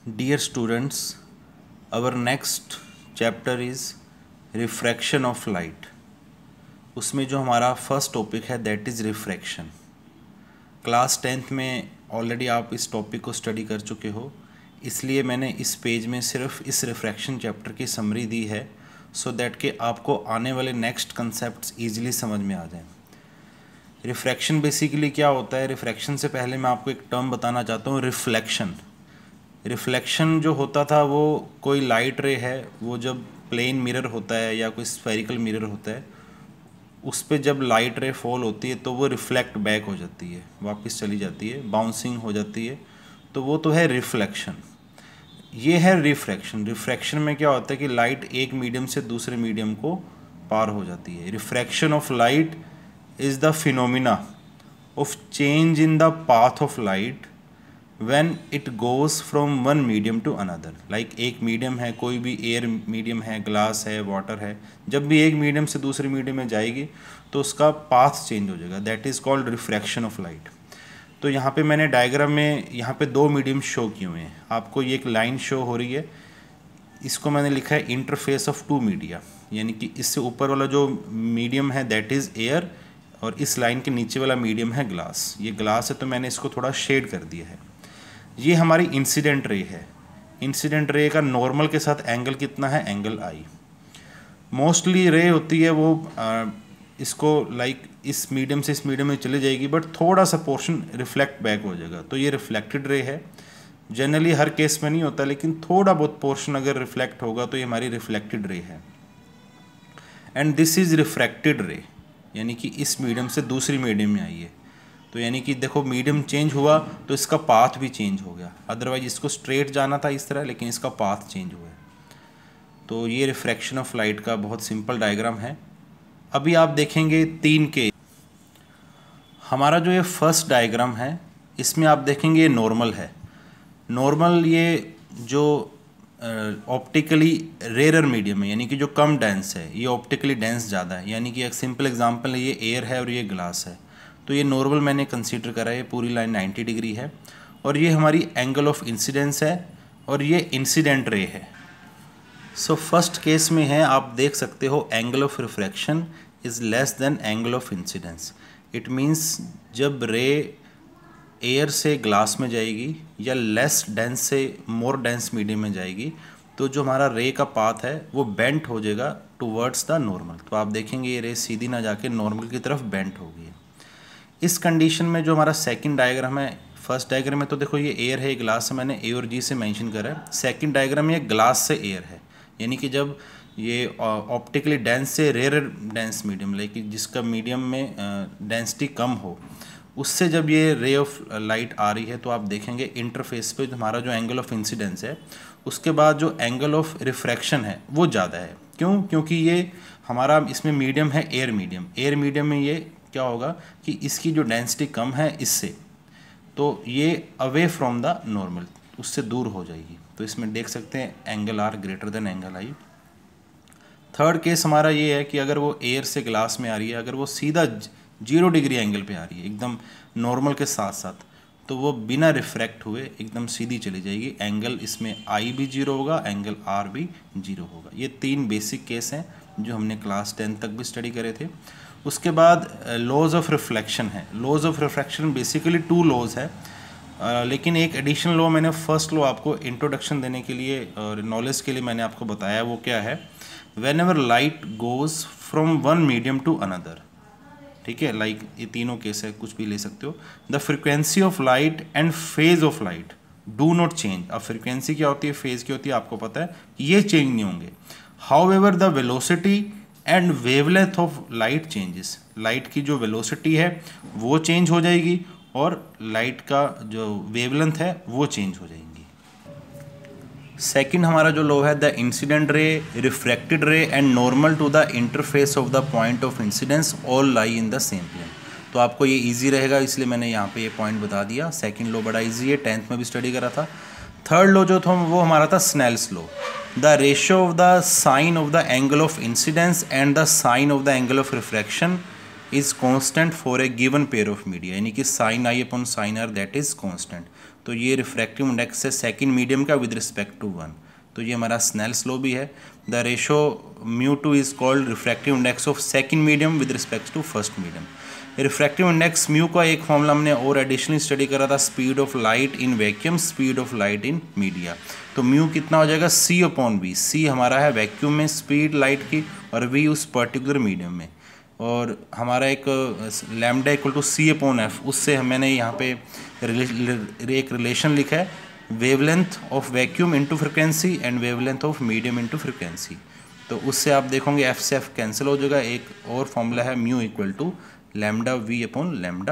Dear students, our next chapter is refraction of light. उसमें जो हमारा फर्स्ट टॉपिक है that is refraction. Class 10th में already आप इस टॉपिक को स्टडी कर चुके हो, इसलिए मैंने इस पेज में सिर्फ इस रिफ्रैक्शन चैप्टर की समरी दी है सो दैट कि आपको आने वाले नेक्स्ट कंसेप्ट्स ईजिली समझ में आ जाएं. रिफ्रैक्शन बेसिकली क्या होता है? रिफ्रैक्शन से पहले मैं आपको एक टर्म बताना चाहता हूँ, रिफ्लेक्शन. रिफ्लेक्शन जो होता था वो कोई लाइट रे है, वो जब प्लेन मिरर होता है या कोई स्फेरिकल मिरर होता है उस पर जब लाइट रे फॉल होती है तो वो रिफ्लेक्ट बैक हो जाती है, वापस चली जाती है, बाउंसिंग हो जाती है, तो वो तो है रिफ्लेक्शन. ये है रिफ्रैक्शन. रिफ्रैक्शन में क्या होता है कि लाइट एक मीडियम से दूसरे मीडियम को पार हो जाती है. Refraction of light is the phenomena of change in the path of light when it goes from one medium to another. like एक मीडियम है, कोई भी एयर मीडियम है, ग्लास है, वाटर है, जब भी एक मीडियम से दूसरे मीडियम में जाएगी तो उसका पाथ चेंज हो जाएगा. That is called refraction of light. तो यहाँ पे मैंने डायग्राम में यहाँ पे दो मीडियम शो किए हुए हैं. आपको ये एक लाइन शो हो रही है, इसको मैंने लिखा है इंटरफेस ऑफ टू मीडिया, यानी कि इससे ऊपर वाला जो मीडियम है दैट इज़ एयर और इस लाइन के नीचे वाला मीडियम है ग्लास. ये ग्लास है तो मैंने इसको थोड़ा शेड कर दिया है. ये हमारी इंसिडेंट रे है. इंसिडेंट रे का नॉर्मल के साथ एंगल कितना है? एंगल आई. मोस्टली रे होती है वो इसको इस मीडियम से इस मीडियम में चली जाएगी बट थोड़ा सा पोर्शन रिफ्लेक्ट बैक हो जाएगा, तो ये रिफ्लेक्टेड रे है. जनरली हर केस में नहीं होता, लेकिन थोड़ा बहुत पोर्शन अगर रिफ्लेक्ट होगा तो ये हमारी रिफ्लेक्टेड रे है. एंड दिस इज़ रिफ्रैक्टेड रे, यानी कि इस मीडियम से दूसरी मीडियम में आई है. तो यानी कि देखो मीडियम चेंज हुआ तो इसका पाथ भी चेंज हो गया. अदरवाइज इसको स्ट्रेट जाना था इस तरह, लेकिन इसका पाथ चेंज हुआ है. तो ये रिफ्रैक्शन ऑफ लाइट का बहुत सिंपल डायग्राम है. अभी आप देखेंगे 3 के. हमारा जो ये फर्स्ट डायग्राम है इसमें आप देखेंगे ये नॉर्मल है. नॉर्मल ये जो ऑप्टिकली रेयर मीडियम है, यानी कि जो कम डेंस है, ये ऑप्टिकली डेंस ज़्यादा है. यानी कि एक सिंपल एग्जांपल है, ये एयर है और ये ग्लास है, तो ये नॉर्मल मैंने कंसीडर करा है. पूरी लाइन 90 डिग्री है और ये हमारी एंगल ऑफ इंसिडेंस है और ये इंसिडेंट रे है. सो फर्स्ट केस में है, आप देख सकते हो angle of refraction is less than angle of incidence. It means जब रे एयर से ग्लास में जाएगी या लेस डेंस से मोर डेंस मीडियम में जाएगी तो जो हमारा रे का पाथ है वो बेंट हो जाएगा टूवर्ड्स द नॉर्मल. तो आप देखेंगे ये रे सीधी ना जाके नॉर्मल की तरफ बेंट होगी. इस कंडीशन में जो हमारा सेकंड डायग्राम है, फर्स्ट डायग्राम में तो देखो ये एयर है, ग्लास है, मैंने ए और जी से मेंशन करा है. सेकंड डायग्राम में ये ग्लास से एयर है, यानी कि जब ये ऑप्टिकली डेंस से रेयर डेंस मीडियम, लेकिन जिसका मीडियम में डेंसिटी कम हो, उससे जब ये रे ऑफ लाइट आ रही है तो आप देखेंगे इंटरफेस पे हमारा जो एंगल ऑफ इंसिडेंस है उसके बाद जो एंगल ऑफ रिफ्रैक्शन है वो ज़्यादा है. क्यों? क्योंकि ये हमारा इसमें मीडियम है एयर मीडियम. एयर मीडियम में ये क्या होगा कि इसकी जो डेंसिटी कम है इससे, तो ये अवे फ्रॉम द नॉर्मल, उससे दूर हो जाएगी. तो इसमें देख सकते हैं angle R greater than angle I. Third case हमारा ये है कि अगर वो एयर से ग्लास में आ रही है, अगर वो सीधा 0 डिग्री एंगल पे आ रही है एकदम नॉर्मल के साथ साथ, तो वो बिना रिफ्रैक्ट हुए एकदम सीधी चली जाएगी. एंगल इसमें आई भी 0 होगा, एंगल आर भी 0 होगा. ये 3 बेसिक केस हैं जो हमने क्लास 10 तक भी स्टडी करे थे. उसके बाद लॉज ऑफ रिफ्लेक्शन है. Laws of reflection basically 2 laws है, लेकिन एक एडिशनल लॉ मैंने फर्स्ट लॉ आपको इंट्रोडक्शन देने के लिए और नॉलेज के लिए मैंने आपको बताया. वो क्या है? Whenever light goes from one medium to another, ठीक है, ये तीनों केस है, कुछ भी ले सकते हो. The frequency of light and phase of light do not change. अब फ्रिक्वेंसी क्या होती है, फेज क्या होती है, आपको पता है, ये चेंज नहीं होंगे. How ever the velocity and wavelength of light changes. Light की जो वेलोसिटी है वो चेंज हो जाएगी और लाइट का जो वेवलेंथ है वो चेंज हो जाएंगी. सेकंड हमारा जो लॉ है, the incident ray, refracted ray and normal to the interface of the point of incidence all lie in the same plane. तो आपको ये इजी रहेगा, इसलिए मैंने यहाँ पे ये पॉइंट बता दिया. सेकंड लॉ बड़ा इजी है, 10th में भी स्टडी करा था. थर्ड लॉ जो था वो हमारा था Snell's law. The ratio of the sine of the angle of incidence and the sine of the angle of refraction is constant for a given pair of media, यानी कि sine I upon sine R that is constant. तो ये refractive index है second medium का with respect to 1। तो ये हमारा Snell's law भी है। The ratio μ2 is called refractive index of second medium with respect to first medium. Refractive index mu का एक फॉर्मूला हमने और एडिशनली स्टडी करा था, speed of light in vacuum, speed of light in media. तो mu कितना हो जाएगा, c/v। c हमारा है वैक्यूम में स्पीड लाइट की और v उस पर्टिकुलर मीडियम में, और हमारा एक लैम्डा इक्वल टू c/f। उससे मैंने यहाँ पे एक रिलेशन लिखा है, wavelength of vacuum into frequency and wavelength of medium into frequency. तो उससे आप देखोगे f से f कैंसिल हो जाएगा। एक और फॉर्मूला है म्यू इक्वल टू λv/λm।